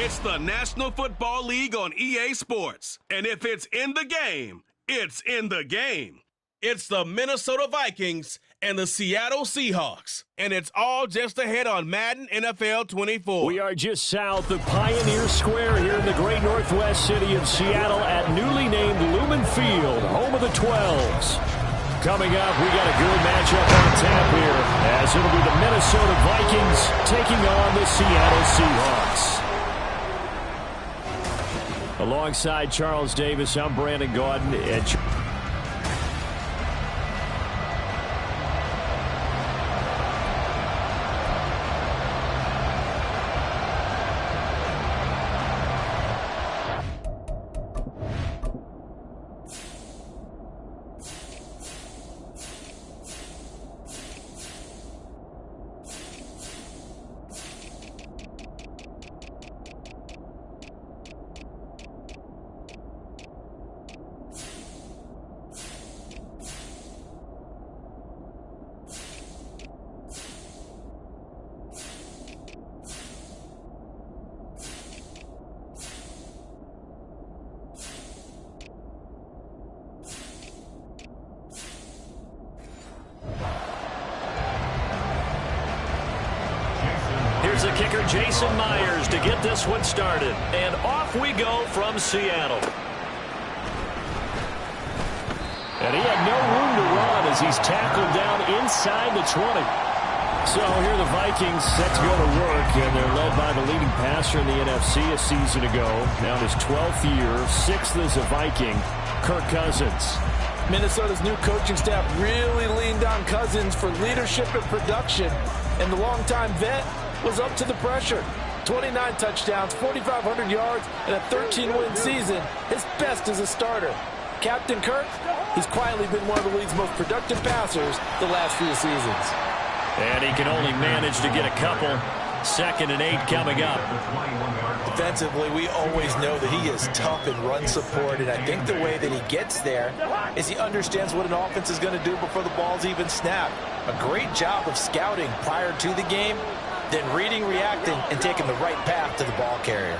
It's the National Football League on EA Sports. And if it's in the game, it's in the game. It's the Minnesota Vikings and the Seattle Seahawks. And it's all just ahead on Madden NFL 24. We are just south of Pioneer Square here in the great northwest city of Seattle at newly named Lumen Field, home of the 12s. Coming up, we got a good matchup on tap here, as it'll be the Minnesota Vikings taking on the Seattle Seahawks. Alongside Charles Davis, I'm Brandon Gaudin. Here's the kicker, Jason Myers, to get this one started. And off we go from Seattle. And he had no room to run as he's tackled down inside the 20. So here the Vikings set to go to work, and they're led by the leading passer in the NFC a season ago. Now in his 12th year, 6th as a Viking, Kirk Cousins. Minnesota's new coaching staff really leaned on Cousins for leadership and production, and the longtime vet was up to the pressure. 29 touchdowns, 4,500 yards, and a 13-win season. His best as a starter. Captain Kirk, he's quietly been one of the league's most productive passers the last few seasons. And he can only manage to get a couple. 2nd and 8 coming up. Defensively, we always know that he is tough in run support, and I think the way that he gets there is he understands what an offense is going to do before the ball's even snapped. A great job of scouting prior to the game, then reading, reacting, and taking the right path to the ball carrier.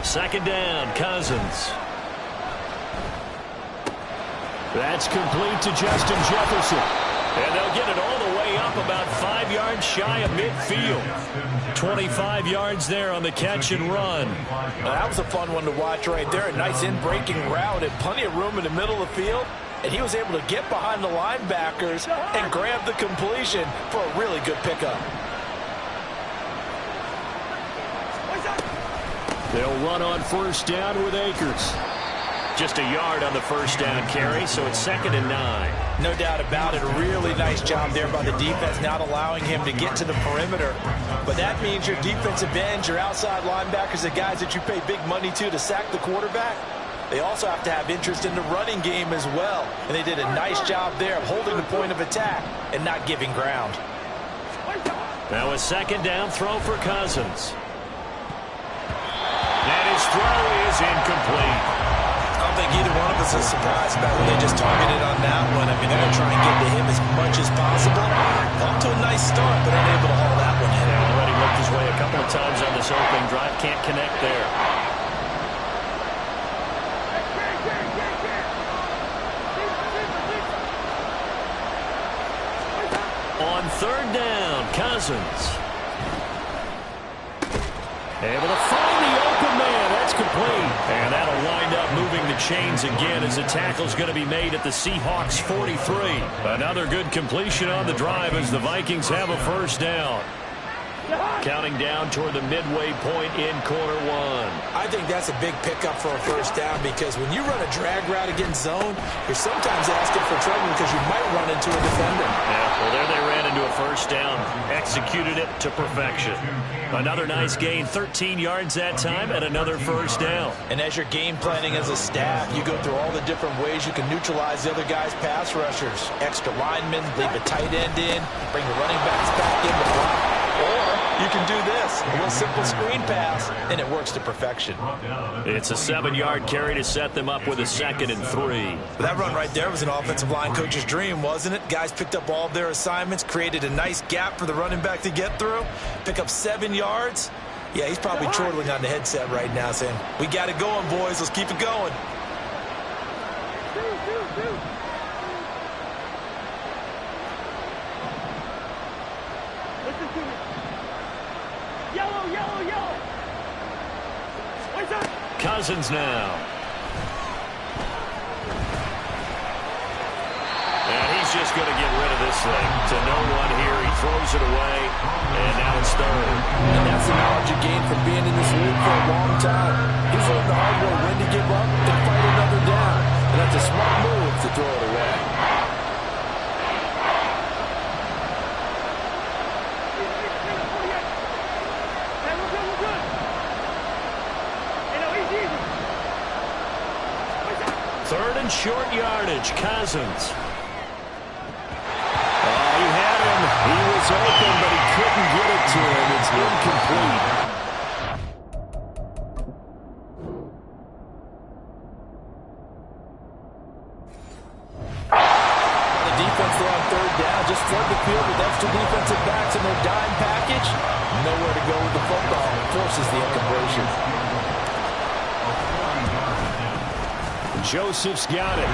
Second down, Cousins. That's complete to Justin Jefferson. And they'll get it all the way up about 5 yards shy of midfield. 25 yards there on the catch and run. Now, that was a fun one to watch right there. A nice in-breaking route and plenty of room in the middle of the field. And he was able to get behind the linebackers and grab the completion for a really good pickup. They'll run on first down with Akers. Just a yard on the first down carry, so it's 2nd and 9. No doubt about it. A really nice job there by the defense, not allowing him to get to the perimeter. But that means your defensive ends, your outside linebackers, the guys that you pay big money to sack the quarterback, they also have to have interest in the running game as well. And they did a nice job there of holding the point of attack and not giving ground. Now a 2nd down throw for Cousins. And his throw is incomplete. I don't think either one of us is surprised about when they just targeted on that one. I mean, they're going to try and get to him as much as possible. Off to a nice start, but unable to haul that one in. Yeah, already worked his way a couple of times on this opening drive. Can't connect there. On 3rd down, Cousins. Able to find the open man. That's complete. And that'll wind up moving the chains again as the tackle's going to be made at the Seahawks 43. Another good completion on the drive as the Vikings have a first down. Counting down toward the midway point in quarter one. I think that's a big pickup for a first down because when you run a drag route against zone, you're sometimes asking for trouble because you might run into a defender. Yeah, well, there they ran into a first down. Executed it to perfection. Another nice gain, 13 yards that time, and another first down. And as you're game planning as a staff, you go through all the different ways you can neutralize the other guy's pass rushers. Extra linemen, leave a tight end in, bring the running backs back in to block. Or you can do this. this. A little simple screen pass, and it works to perfection. It's a 7-yard carry to set them up with a 2nd and 3. That run right there was an offensive line coach's dream, wasn't it? Guys picked up all of their assignments, created a nice gap for the running back to get through, pick up 7 yards. Yeah, he's probably chortling on the headset right now saying, we got it going, boys. Let's keep it going. Listen to me. Yellow, yellow, yellow. What's up? Cousins now. And he's just going to get rid of this thing. To no one here. He throws it away. And now it's 3rd. And that's the knowledge you gain from being in this league for a long time. He's learned the hard way when to give up and fight another down. And that's a smart move to throw it away. Third and short yardage. Cousins. Oh, he had him. He was open, but he couldn't get it to him. It's incomplete. The defense there on 3rd down just flood the field with extra defensive backs in their dime package. Nowhere to go with the football. It forces the incompletion. Joseph's got it.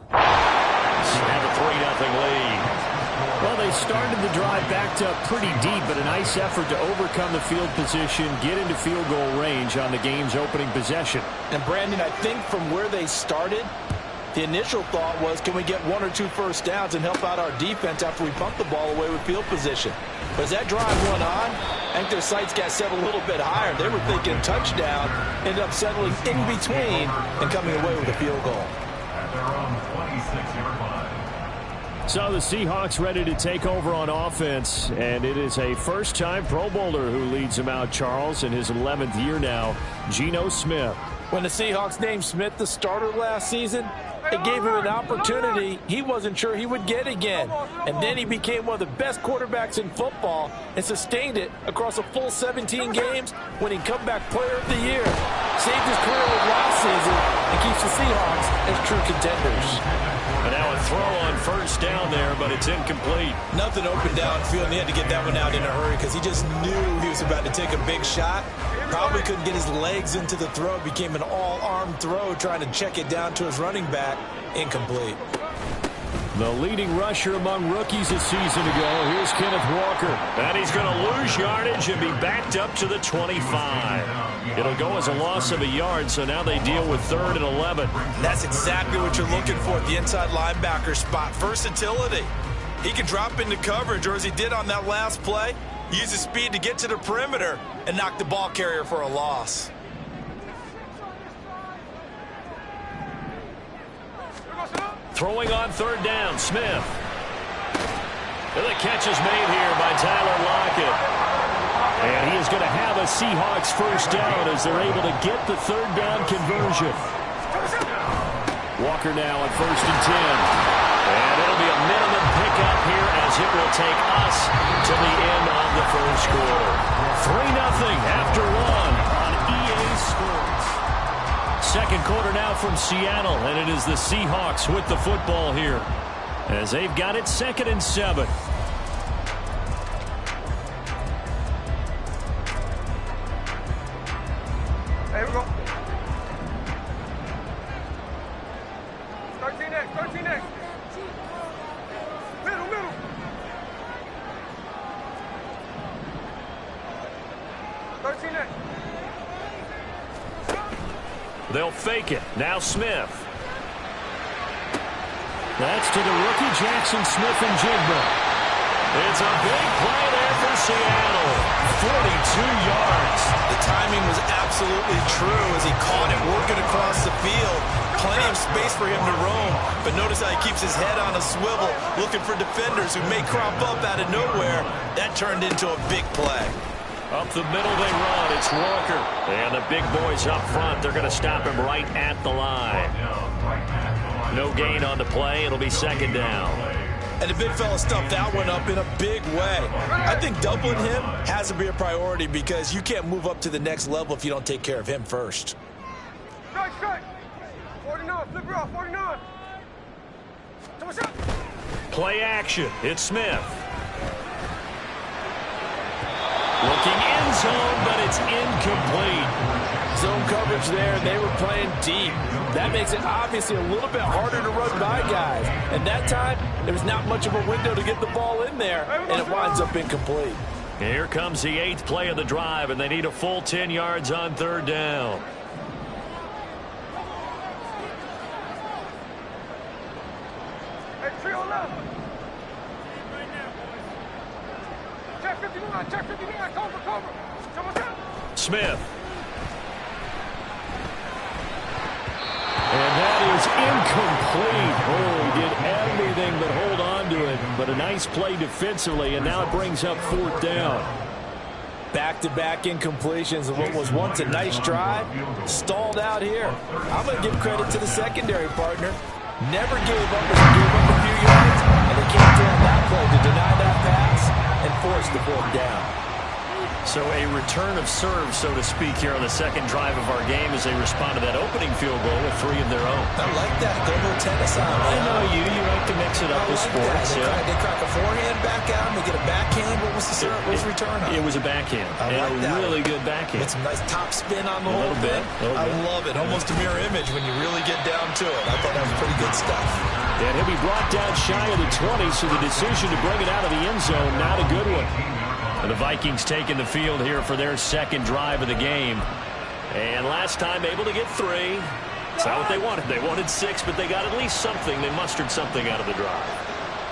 Have a 3-0 lead. Well, they started the drive backed up pretty deep, but a nice effort to overcome the field position, get into field goal range on the game's opening possession. And Brandon, I think from where they started, the initial thought was, can we get 1 or 2 first downs and help out our defense after we pump the ball away with field position? But as that drive went on, I think their sights got set a little bit higher. They were thinking touchdown, ended up settling in between and coming away with a field goal. So the Seahawks ready to take over on offense, and it is a first-time Pro Bowler who leads them out, Charles, in his 11th year now, Geno Smith. When the Seahawks named Smith the starter last season, it gave him an opportunity he wasn't sure he would get again. And then he became one of the best quarterbacks in football and sustained it across a full 17 games, winning Comeback Player of the Year. Saved his career with last season and keeps the Seahawks as true contenders. And now a throw on first down there, but it's incomplete. Nothing open downfield, and he had to get that one out in a hurry because he just knew he was about to take a big shot. Probably couldn't get his legs into the throw. Became an all-arm throw trying to check it down to his running back. Incomplete. The leading rusher among rookies a season ago. Here's Kenneth Walker. And he's going to lose yardage and be backed up to the 25. It'll go as a loss of a yard, so now they deal with 3rd and 11. That's exactly what you're looking for at the inside linebacker spot. Versatility. He can drop into coverage, or as he did on that last play, use his speed to get to the perimeter and knock the ball carrier for a loss. Throwing on 3rd down, Smith. And the catch is made here by Tyler Lockett. And he is going to have a Seahawks first down as they're able to get the 3rd down conversion. Walker now on 1st and 10. And it'll be a minimum pickup here as it will take us to the end of the first quarter. 3-0 after 1 on EA Sports. Second quarter now from Seattle, and it is the Seahawks with the football here as they've got it 2nd and 7. Here we go. 13X, 13X. Middle, middle. 13X. They'll fake it. Now Smith. That's to the rookie Jackson Smith-Njigba. It's a big play there for Seattle. 42 yards. The timing was absolutely true as he caught it working across the field. Plenty of space for him to roam, but notice how he keeps his head on a swivel, looking for defenders who may crop up out of nowhere. That turned into a big play. Up the middle they run. It's Walker. And the big boys up front, they're going to stop him right at the line. No gain on the play. It'll be 2nd down. And the big fella stuffed that one up in a big way. I think doubling him has to be a priority because you can't move up to the next level if you don't take care of him first. Strike. 49, flip her off, 49. Play action. It's Smith. Looking end zone, but it's incomplete. Zone coverage there, and they were playing deep. That makes it obviously a little bit harder to run by guys. And that time, there was not much of a window to get the ball in there, and it winds up incomplete. Here comes the 8th play of the drive, and they need a full 10 yards on 3rd down. Hey, trio left. Check 59, cover. Smith. And that is incomplete. Oh, he did everything but hold on to it. But a nice play defensively, and now it brings up 4th down. Back-to-back incompletions of what was once a nice drive, stalled out here. I'm going to give credit to the secondary partner. Never gave up as he gave up a few yards, and they came through on that play to deny that pass and force the 4th down. So a return of serve, so to speak, here on the second drive of our game as they respond to that opening field goal with 3 of their own. I like that. Go to tennis on. I know you like to mix it up with sports. They crack a forehand back out, and we get a backhand. What was the return on? It was a backhand. And a really good backhand. With some nice top spin on the whole thing. I love it. Almost a mirror image when you really get down to it. I thought that was pretty good stuff. And he'll be brought down shy of the 20, so the decision to bring it out of the end zone, not a good one. And the Vikings taking the field here for their second drive of the game. And last time able to get 3. It's not what they wanted. They wanted 6, but they got at least something. They mustered something out of the drive.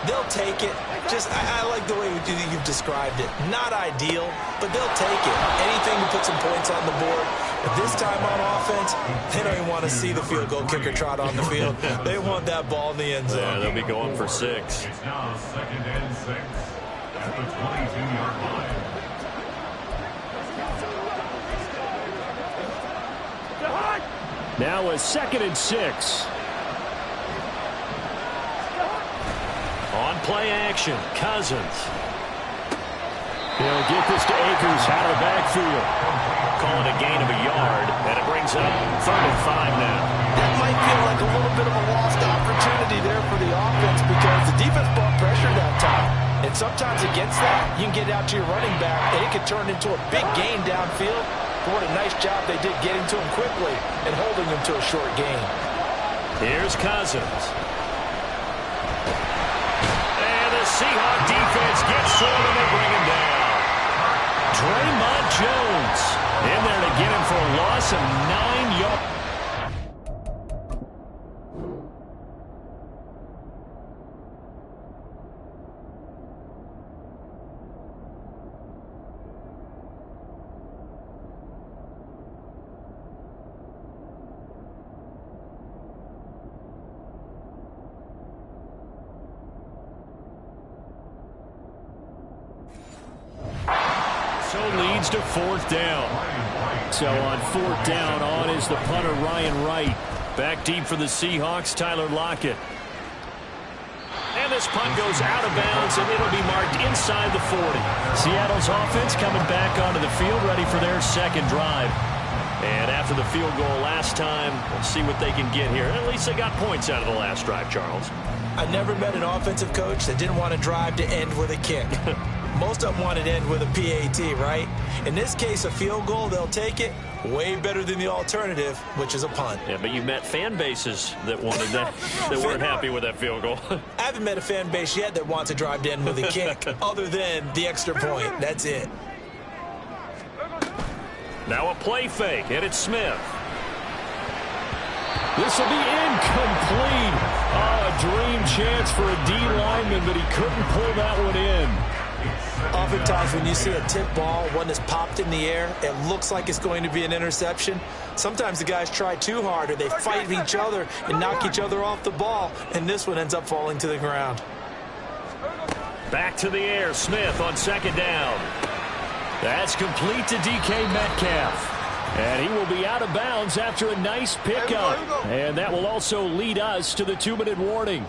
They'll take it. I like the way you've described it. Not ideal, but they'll take it. Anything to put some points on the board. But this time on offense, they don't even want to see the field goal kicker trot on the field. They want that ball in the end zone. Yeah, they'll be going for 6. It's now 2nd and 6 at the 22-yard line. Now a 2nd and 6. On play action, Cousins. He'll get this to Akers out of the backfield. Calling a gain of a yard, and it brings up 3rd and 5 now. That might feel like a little bit of a lost opportunity there for the offense because the defense brought pressure that time. And sometimes against that, you can get out to your running back, and it can turn into a big gain downfield. But what a nice job they did getting to him quickly and holding him to a short gain. Here's Cousins. And the Seahawk defense gets to him, and they bring him down. Draymond Jones in there to get him for a loss of 9 yards. Leads to 4th down. So on 4th down, on is the punter Ryan Wright. Back deep for the Seahawks, Tyler Lockett. And this punt goes out of bounds, and it'll be marked inside the 40. Seattle's offense coming back onto the field, ready for their second drive. And after the field goal last time, we'll see what they can get here. At least they got points out of the last drive, Charles. I never met an offensive coach that didn't want to drive to end with a kick. Most of them want to end with a PAT, right? In this case, a field goal, they'll take it. Way better than the alternative, which is a punt. Yeah, but you met fan bases that wanted that, that weren't happy with that field goal. I haven't met a fan base yet that wants to drive to end with a kick, other than the extra point. That's it. Now a play fake, and it's Smith. This will be incomplete. Oh, a dream chance for a D lineman, but he couldn't pull that one in. Oftentimes when you see a tip ball, one that's popped in the air, it looks like it's going to be an interception. Sometimes the guys try too hard or they fight each other and knock each other off the ball, and this one ends up falling to the ground. Back to the air, Smith on 2nd down. That's complete to DK Metcalf. And he will be out of bounds after a nice pickup. And that will also lead us to the 2-minute warning.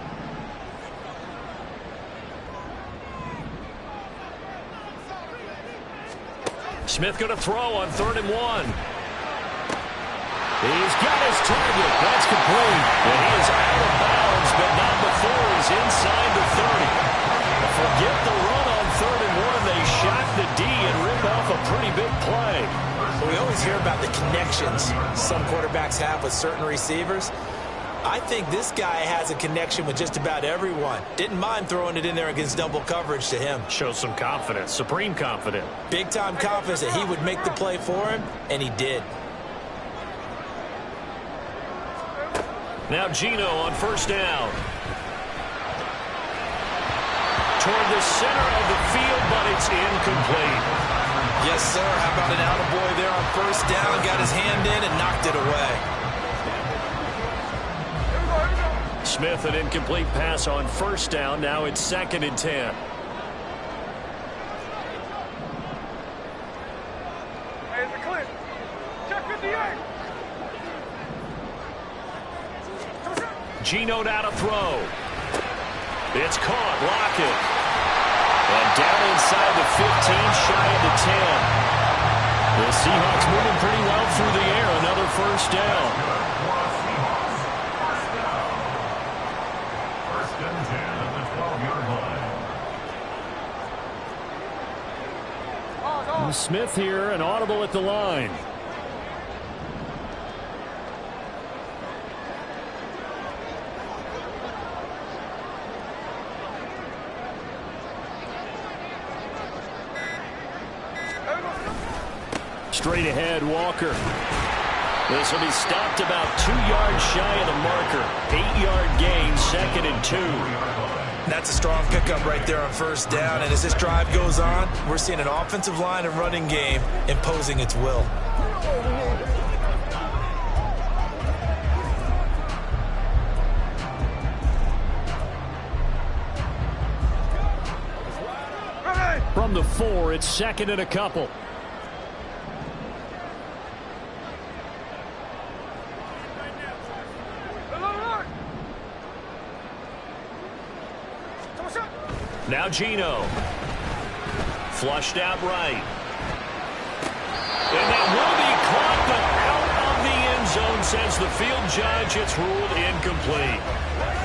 Smith going to throw on 3rd and 1. He's got his target. That's complete. And he is out of bounds, but not before he's inside the 30. Forget the run on 3rd and 1. They shock the D and rip off a pretty big play. We always hear about the connections some quarterbacks have with certain receivers. I think this guy has a connection with just about everyone. Didn't mind throwing it in there against double coverage to him. Shows some confidence, supreme confidence. Big-time confidence that he would make the play for him, and he did. Now Gino on 1st down. Toward the center of the field, but it's incomplete. Yes, sir. How about an attaboy there on 1st down? Got his hand in and knocked it away. Smith, an incomplete pass on 1st down. Now it's 2nd and 10. Hey, it's clear. Check 58. Gino now to throw. It's caught. Lockett. And down inside the 15, shy of the 10. The Seahawks moving pretty well through the air. Another 1st down. First and 10 at the 12-yard line. Smith here, an audible at the line. Straight ahead, Walker. This will be stopped about 2 yards shy of the marker. 8-yard gain, 2nd and 2. That's a strong pickup right there on 1st down. And as this drive goes on, we're seeing an offensive line and running game imposing its will. From the 4, it's 2nd and a couple. Now Gino. Flushed out right. And that will be caught, but out of the end zone, says the field judge. It's ruled incomplete.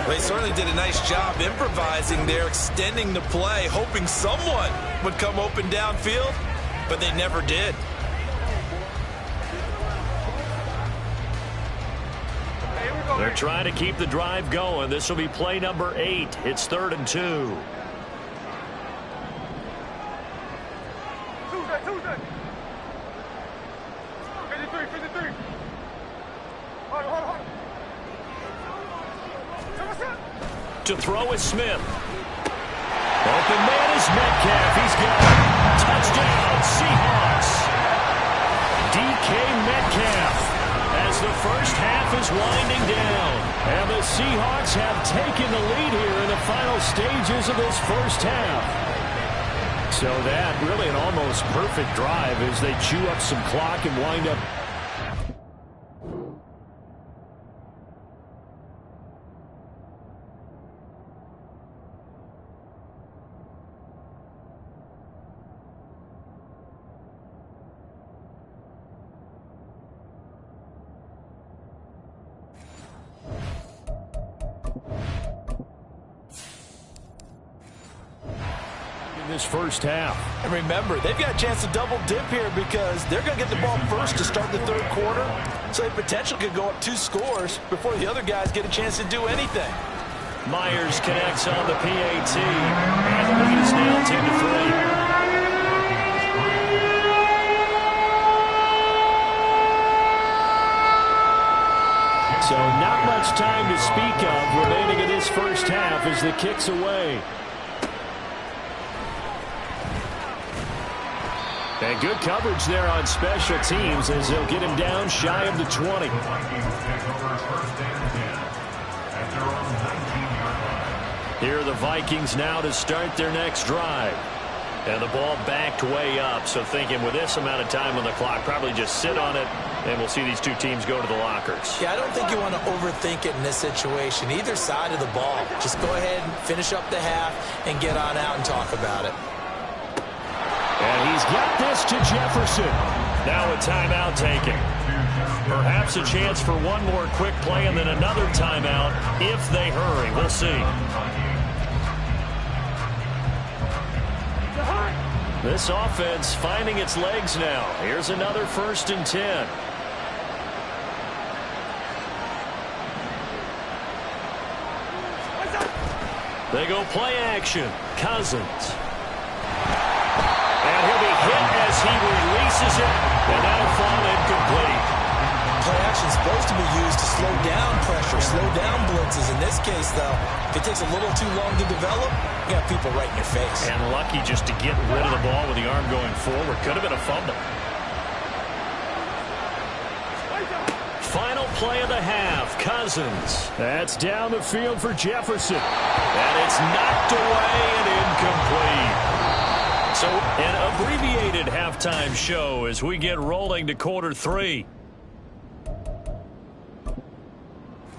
Well, he certainly did a nice job improvising there, extending the play, hoping someone would come open downfield, but they never did. They're trying to keep the drive going. This will be play number 8. It's 3rd and 2. Tuesday. 53. Hold on. To throw is Smith. Open man is Metcalf. He's got it. Touchdown, Seahawks. DK Metcalf as the first half is winding down. And the Seahawks have taken the lead here in the final stages of this first half. So that really an almost perfect drive as they chew up some clock and wind up. This first half. And remember, they've got a chance to double dip here because they're going to get the ball first to start the 3rd quarter. So they potentially could go up 2 scores before the other guys get a chance to do anything. Myers connects on the PAT. And the lead is now 10-3. So not much time to speak of remaining in this first half as the kick's away. And good coverage there on special teams as they'll get him down shy of the 20. Here are the Vikings now to start their next drive. And the ball backed way up, so thinking with this amount of time on the clock, probably just sit on it, and we'll see these two teams go to the lockers. Yeah, I don't think you want to overthink it in this situation. Either side of the ball. Just go ahead and finish up the half and get on out and talk about it. And he's got this to Jefferson. Now a timeout taken. Perhaps a chance for one more quick play and then another timeout if they hurry. We'll see. This offense finding its legs now. Here's another 1st and 10. They go play action. Cousins. And he'll be hit as he releases it. And that'll fall incomplete. Play action is supposed to be used to slow down pressure, slow down blitzes. In this case, though, if it takes a little too long to develop, you got people right in your face. And lucky just to get rid of the ball with the arm going forward. Could have been a fumble. Final play of the half. Cousins. That's down the field for Jefferson. And it's knocked away and incomplete. So an abbreviated halftime show as we get rolling to quarter 3.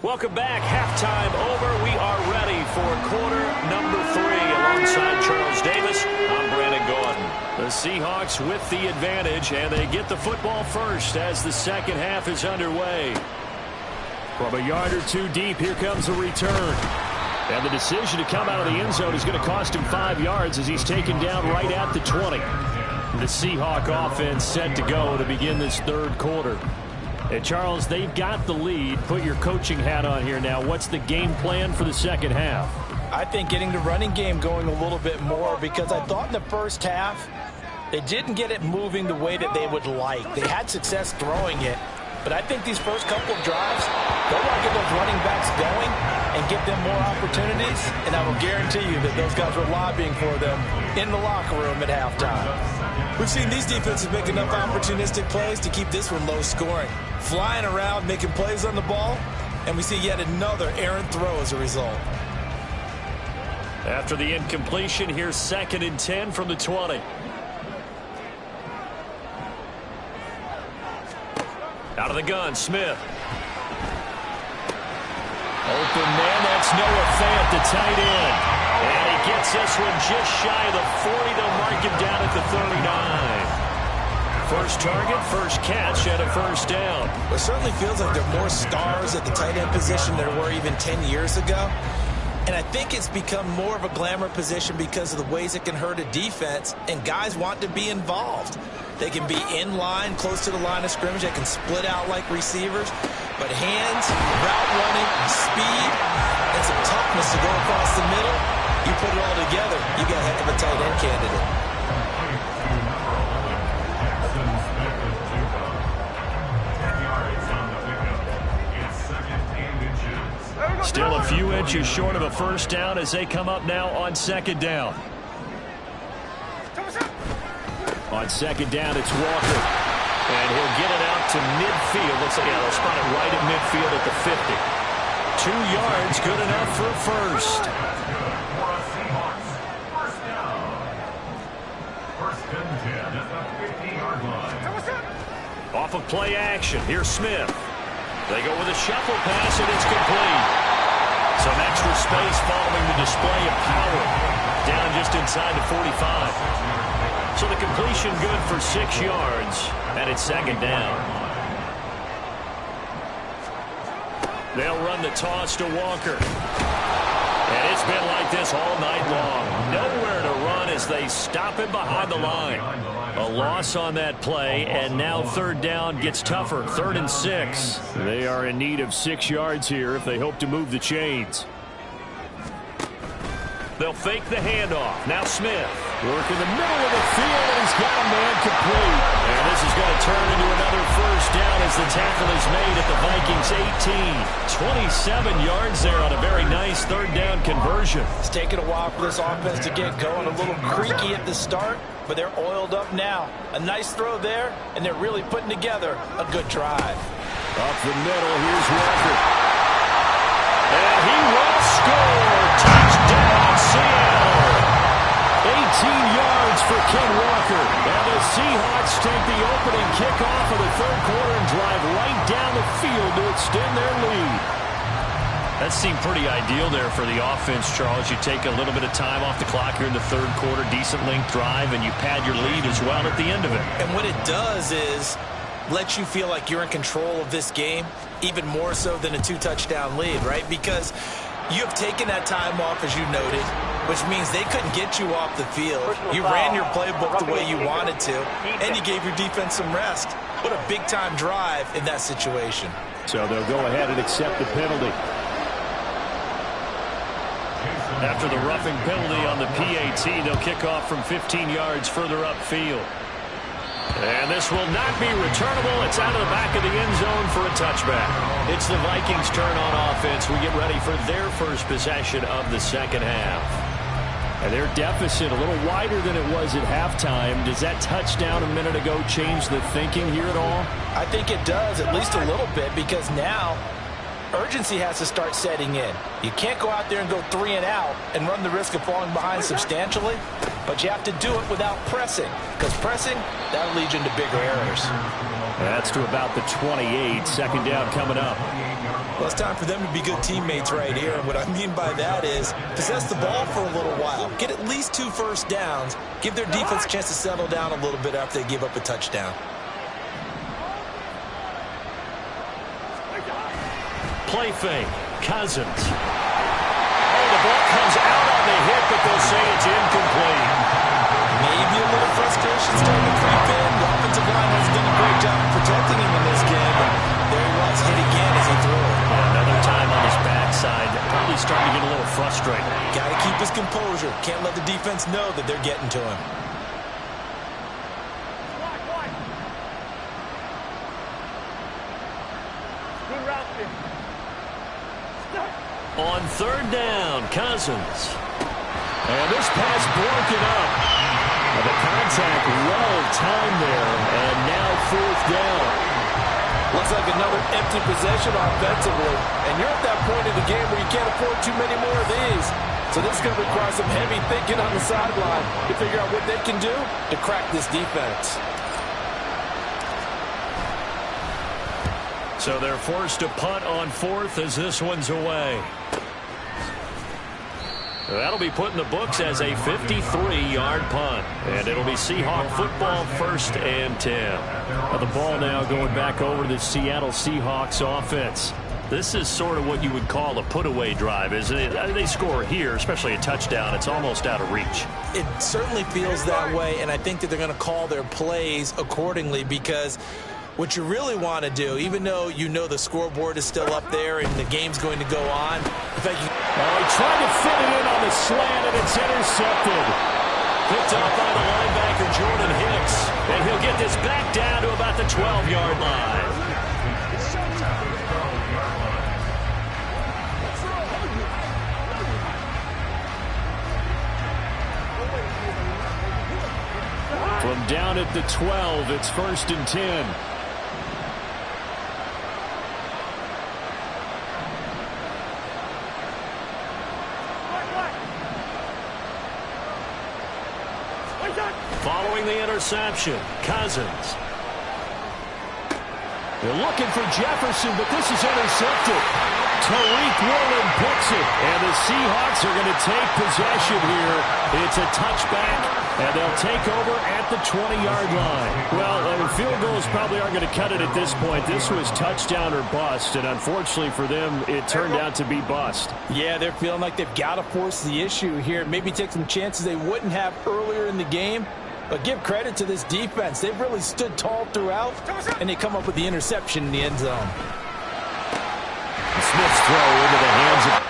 Welcome back. Halftime over. We are ready for quarter number 3. Alongside Charles Davis, I'm Brandon Gordon. The Seahawks with the advantage, and they get the football first as the second half is underway. From a yard or two deep, here comes a return. And the decision to come out of the end zone is going to cost him 5 yards as he's taken down right at the 20. The Seahawk offense set to go to begin this third quarter. And Charles, they've got the lead. Put your coaching hat on here now. What's the game plan for the second half? I think getting the running game going a little bit more, because I thought in the first half they didn't get it moving the way that they would like. They had success throwing it, but I think these first couple of drives, they'll want to get those running backs going and give them more opportunities, and I will guarantee you that those guys were lobbying for them in the locker room at halftime. We've seen these defenses make enough opportunistic plays to keep this one low scoring. Flying around, making plays on the ball, and we see yet another errant throw as a result. After the incompletion, here's 2nd and 10 from the 20. Out of the gun, Smith. Open man, that's Noah Fant, the tight end. And he gets this one just shy of the 40. They'll mark him down at the 39. First target, first catch, and a first down. It certainly feels like there are more stars at the tight end position than there were even 10 years ago. And I think it's become more of a glamour position because of the ways it can hurt a defense, and guys want to be involved. They can be in line, close to the line of scrimmage. They can split out like receivers. But hands, route running, speed, and some toughness to go across the middle, you put it all together, you got a heck of a tight end candidate. Still a few inches short of a first down as they come up now on 2nd down. On 2nd down, it's Walker. And he'll get it out to midfield. Looks like they'll spot it right at midfield at the 50. 2 yards, good enough for a first. Off of play action, here's Smith. They go with a shuffle pass, and it's complete. Some extra space following the display of power. Down just inside the 45. So the completion good for 6 yards, and it's 2nd down. They'll run the toss to Walker. And it's been like this all night long. Nowhere to run as they stop him behind the line. A loss on that play, and now 3rd down gets tougher. 3rd and 6. They are in need of 6 yards here if they hope to move the chains. They'll fake the handoff. Now Smith. Work in the middle of the field, and he's got a man complete. And this is going to turn into another first down as the tackle is made at the Vikings 18. 27 yards there on a very nice 3rd down conversion. It's taken a while for this offense to get going. A little creaky at the start, but they're oiled up now. A nice throw there, and they're really putting together a good drive. Up the middle, here's Walker. And he will score. Touchdown, Seattle. 18 yards for Ken Walker. And the Seahawks take the opening kickoff of the 3rd quarter and drive right down the field to extend their lead. That seemed pretty ideal there for the offense, Charles. You take a little bit of time off the clock here in the third quarter, decent length drive, and you pad your lead as well at the end of it. And what it does is let you feel like you're in control of this game, even more so than a 2-touchdown lead, right? Because you have taken that time off, as you noted, which means they couldn't get you off the field. You ran your playbook the way you wanted to, and you gave your defense some rest. What a big-time drive in that situation. So they'll go ahead and accept the penalty. After the roughing penalty on the PAT, they'll kick off from 15 yards further upfield. And this will not be returnable. It's out of the back of the end zone for a touchback. It's the Vikings' turn on offense. We get ready for their first possession of the second half. And their deficit a little wider than it was at halftime. Does that touchdown a minute ago change the thinking here at all? I think it does, at least a little bit, because now urgency has to start setting in. You can't go out there and go 3 and out and run the risk of falling behind substantially, but you have to do it without pressing, because pressing, that'll lead you into bigger errors. That's to about the 28. Second down coming up. Well, it's time for them to be good teammates right here, and what I mean by that is possess the ball for a little while, get at least 2 first downs, give their defense a chance to settle down a little bit after they give up a touchdown. Play fake. Cousins. Oh, the ball comes out on the hit, but they'll say it's incomplete. Maybe a little frustration starting to creep in. The offensive line has done a great job of protecting him in this game, but there he was, hit again as he threw it. Another time on his backside. Probably starting to get a little frustrated. Got to keep his composure. Can't let the defense know that they're getting to him. On third down, Cousins. And this pass broken up. The contact well-timed there, and now fourth down. Looks like another empty possession offensively. And you're at that point in the game where you can't afford too many more of these. So this is going to require some heavy thinking on the sideline to figure out what they can do to crack this defense. So they're forced to punt on fourth as this one's away. That'll be put in the books as a 53-yard punt. And it'll be Seahawk football, 1st and 10. Now the ball now going back over to the Seattle Seahawks offense. This is sort of what you would call a put-away drive, isn't it? They score here, especially a touchdown. It's almost out of reach. It certainly feels that way, and I think that they're going to call their plays accordingly, because what you really want to do, even though you know the scoreboard is still up there and the game's going to go on, in fact, he tried to fit it in on the slant, and it's intercepted. Picked up by the linebacker, Jordan Hicks. And he'll get this back down to about the 12-yard line. From down at the 12, it's 1st and 10. Following the interception, Cousins. They're looking for Jefferson, but this is intercepted. Tariq Woolen picks it, and the Seahawks are going to take possession here. It's a touchback, and they'll take over at the 20-yard line. Well, field goals probably aren't going to cut it at this point. This was touchdown or bust, and unfortunately for them, it turned out to be bust. Yeah, they're feeling like they've got to force the issue here. Maybe take some chances they wouldn't have earlier in the game. But give credit to this defense. They've really stood tall throughout, and they come up with the interception in the end zone. Smith's throw into the hands of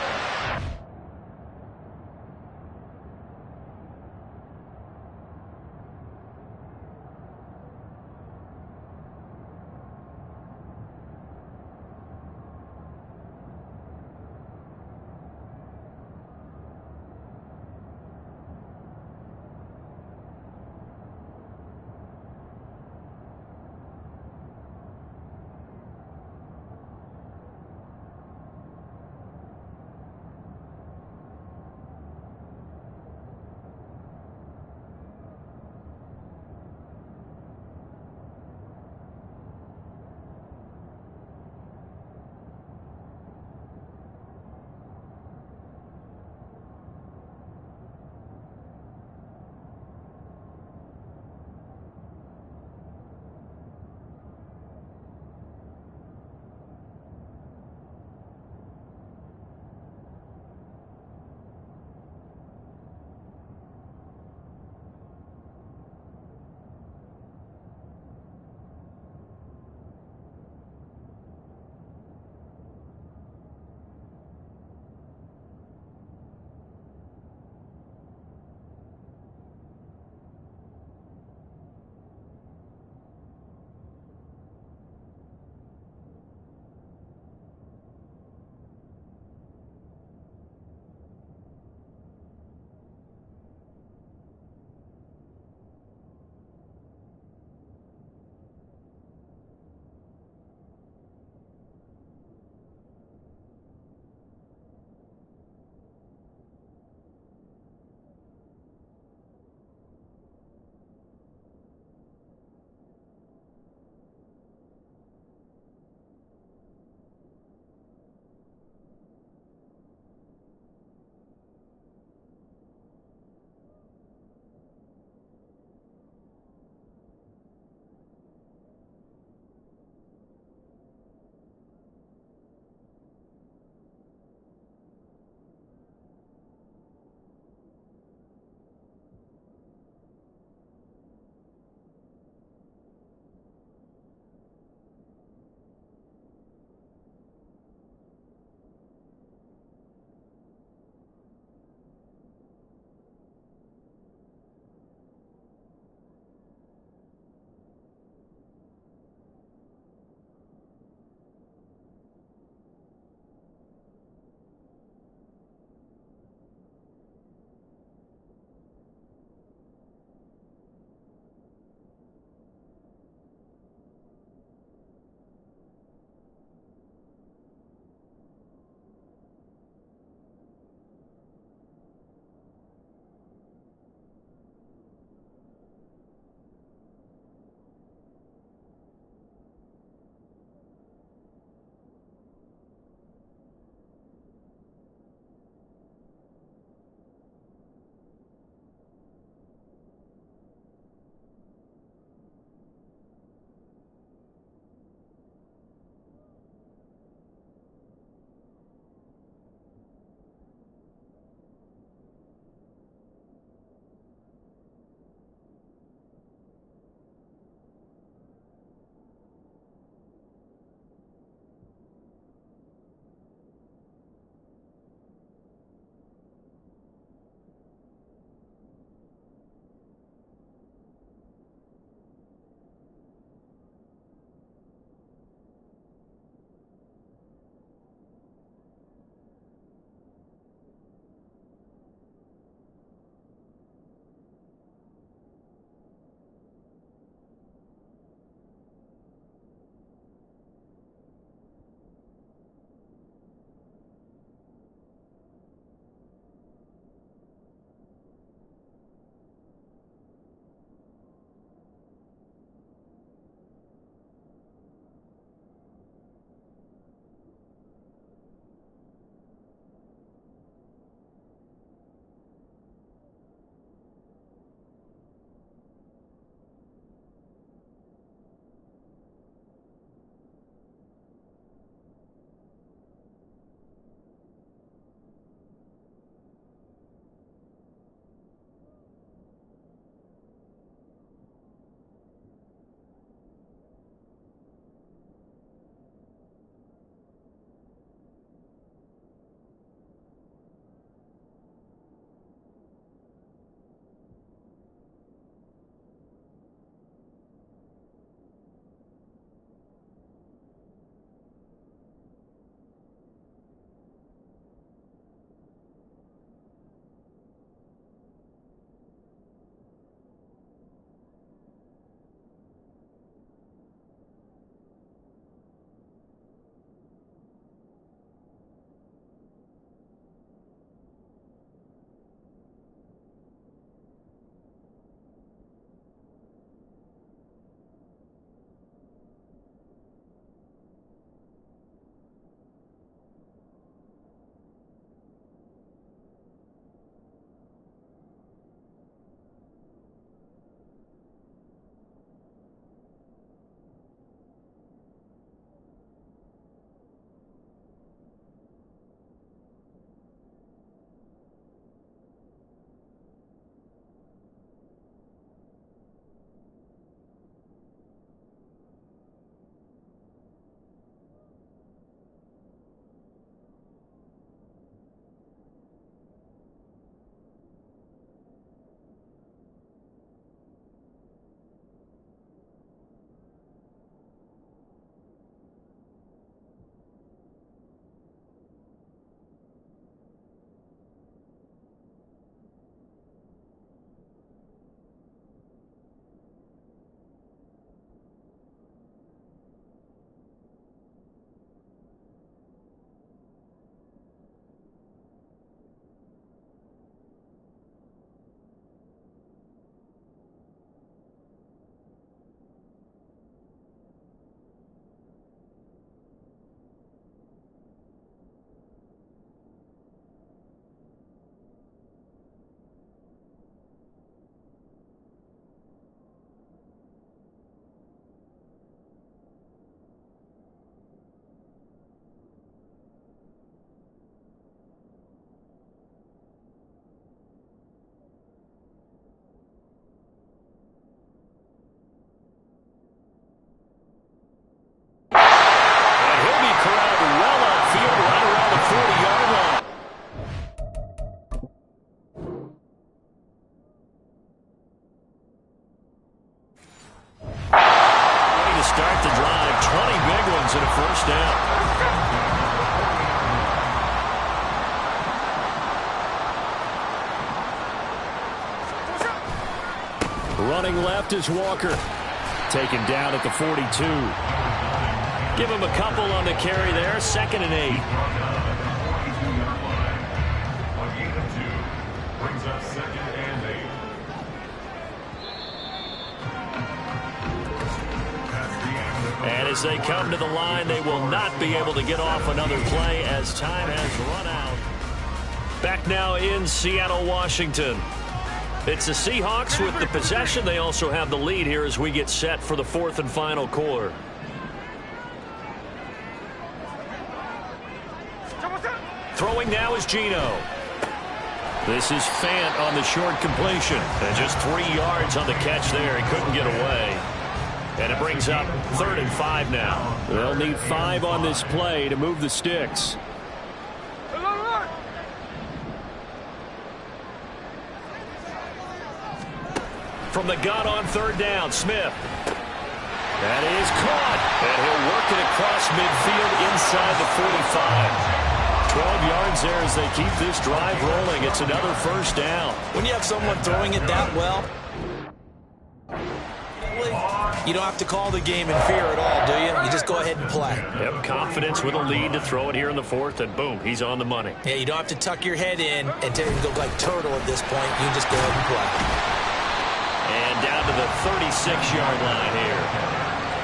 Running left is Walker. Taken down at the 42. Give him a couple on the carry there. 2nd and 8. Brings up 2nd and 8. And as they come to the line, they will not be able to get off another play as time has run out. Back now in Seattle, Washington. It's the Seahawks with the possession. They also have the lead here as we get set for the 4th and final quarter. Throwing now is Geno. This is Fant on the short completion. And just 3 yards on the catch there. He couldn't get away. And it brings up 3rd and 5 now. They'll need 5 on this play to move the sticks. From the gun on 3rd down, Smith. That is caught. And he'll work it across midfield inside the 45. 12 yards there as they keep this drive rolling. It's another 1st down. When you have someone throwing it that well, you don't have to call the game in fear at all, do you? You just go ahead and play. Yep, confidence with a lead to throw it here in the 4th, and boom, he's on the money. Yeah, you don't have to tuck your head in and go like turtle at this point. You can just go ahead and play. And down to the 36-yard line here.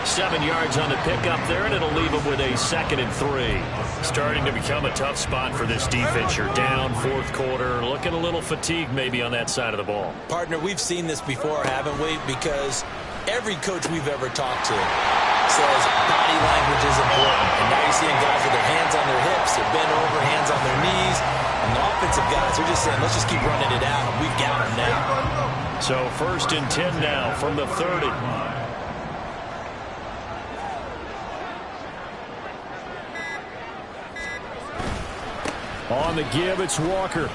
7 yards on the pickup there, and it'll leave them with a 2nd and 3. Starting to become a tough spot for this defense. You're down 4th quarter, looking a little fatigued maybe on that side of the ball. Partner, we've seen this before, haven't we? Because every coach we've ever talked to says body language is important. And now you're seeing guys with their hands on their hips, they're bent over, hands on their knees. And the offensive guys, they're just saying, let's just keep running it out. We've got them now. So 1st and 10 now from the 30. On the give, it's Walker.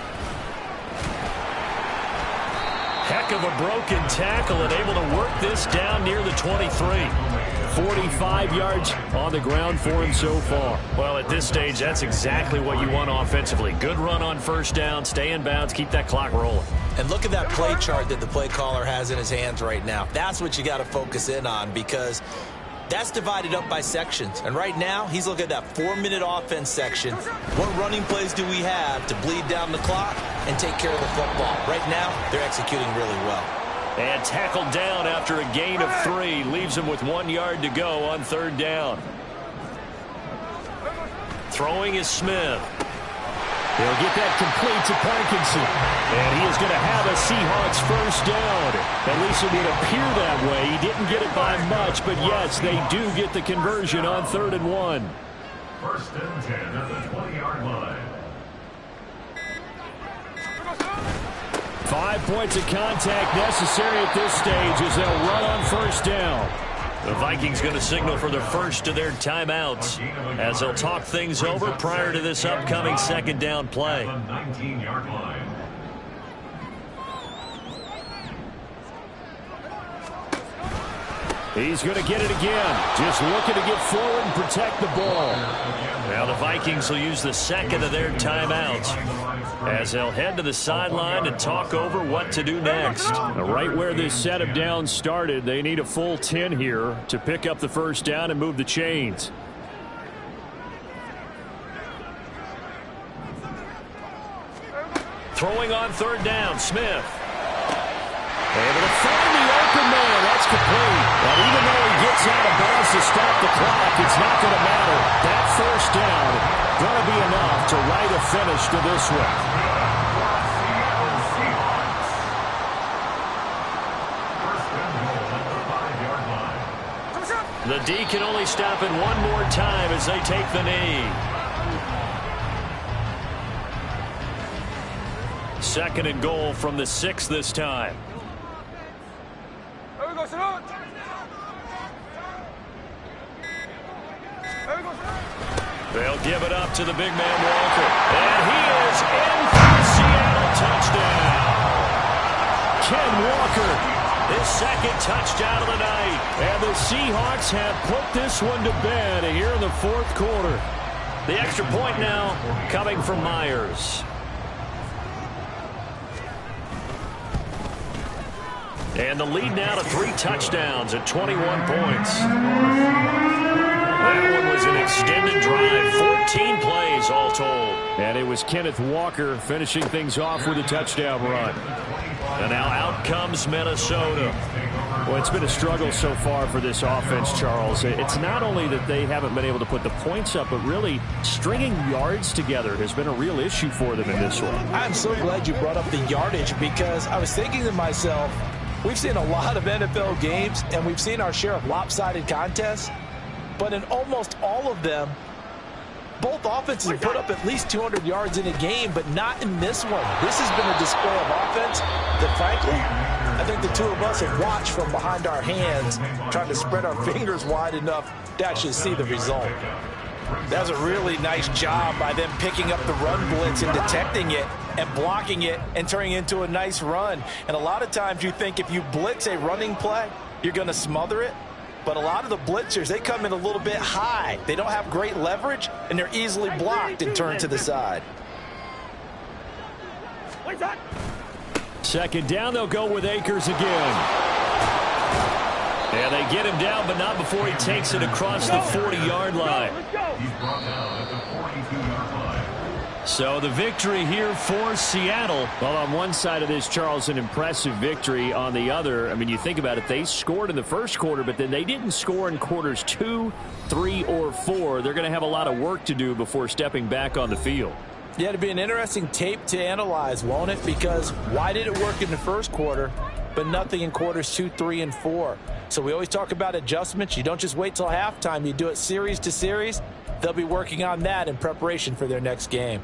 Heck of a broken tackle and able to work this down near the 23. 45 yards on the ground for him so far. Well, at this stage, that's exactly what you want offensively. Good run on 1st down, stay in bounds, keep that clock rolling. And look at that play chart that the play caller has in his hands right now. That's what you got to focus in on, because that's divided up by sections. And right now, he's looking at that 4-minute offense section. What running plays do we have to bleed down the clock and take care of the football? Right now, they're executing really well. And tackled down after a gain of 3. Leaves him with 1 yard to go on 3rd down. Throwing is Smith. He'll get that complete to Parkinson. And he is going to have a Seahawks 1st down. At least it would appear that way. He didn't get it by much, but yes, they do get the conversion on 3rd and 1. 1st and 10 at the 20-yard line. 5 points of contact necessary at this stage as they'll run on 1st down. The Vikings going to signal for their first of their timeouts as they'll talk things over prior to this upcoming 2nd down play. 19-yard line. He's going to get it again. Just looking to get forward and protect the ball. Now the Vikings will use the 2nd of their timeouts as they'll head to the sideline and talk over what to do next. Right where this set of downs started, they need a full 10 here to pick up the 1st down and move the chains. Throwing on 3rd down, Smith. Able to find the open man. That's complete. And even though he gets out of bounds to stop the clock, it's not going to matter. That 1st down going to be enough to write a finish to this one. The D can only stop it one more time as they take the knee. 2nd and goal from the 6 this time. They'll give it up to the big man Walker. And he is in for the Seattle touchdown. Ken Walker, his 2nd touchdown of the night. And the Seahawks have put this one to bed here in the 4th quarter. The extra point now coming from Myers. And the lead now to 3 touchdowns at 21 points. That one was an extended drive, 14 plays all told. And it was Kenneth Walker finishing things off with a touchdown run. And now out comes Minnesota. Well, it's been a struggle so far for this offense, Charles. It's not only that they haven't been able to put the points up, but really stringing yards together has been a real issue for them in this one. I'm so glad you brought up the yardage, because I was thinking to myself, we've seen a lot of NFL games, and we've seen our share of lopsided contests, but in almost all of them, both offenses have put up at least 200 yards in a game, but not in this one. This has been a display of offense that, frankly, I think the two of us have watched from behind our hands, trying to spread our fingers wide enough to actually see the result. That was a really nice job by them picking up the run blitz and detecting it and blocking it and turning it into a nice run. And a lot of times you think if you blitz a running play, you're going to smother it. But a lot of the blitzers, they come in a little bit high. They don't have great leverage, and they're easily blocked and turned to the side. Second down, they'll go with Akers again. And they get him down, but not before he takes it across the 40-yard line. He's brought down at the 42-yard line. So the victory here for Seattle. Well, on one side of this, Charles, an impressive victory. On the other, I mean, you think about it, they scored in the first quarter, but then they didn't score in quarters 2, 3, or 4. They're going to have a lot of work to do before stepping back on the field. Yeah, it'd be an interesting tape to analyze, won't it? Because why did it work in the first quarter, but nothing in quarters 2, 3, and 4? So we always talk about adjustments. You don't just wait till halftime. You do it series to series. They'll be working on that in preparation for their next game.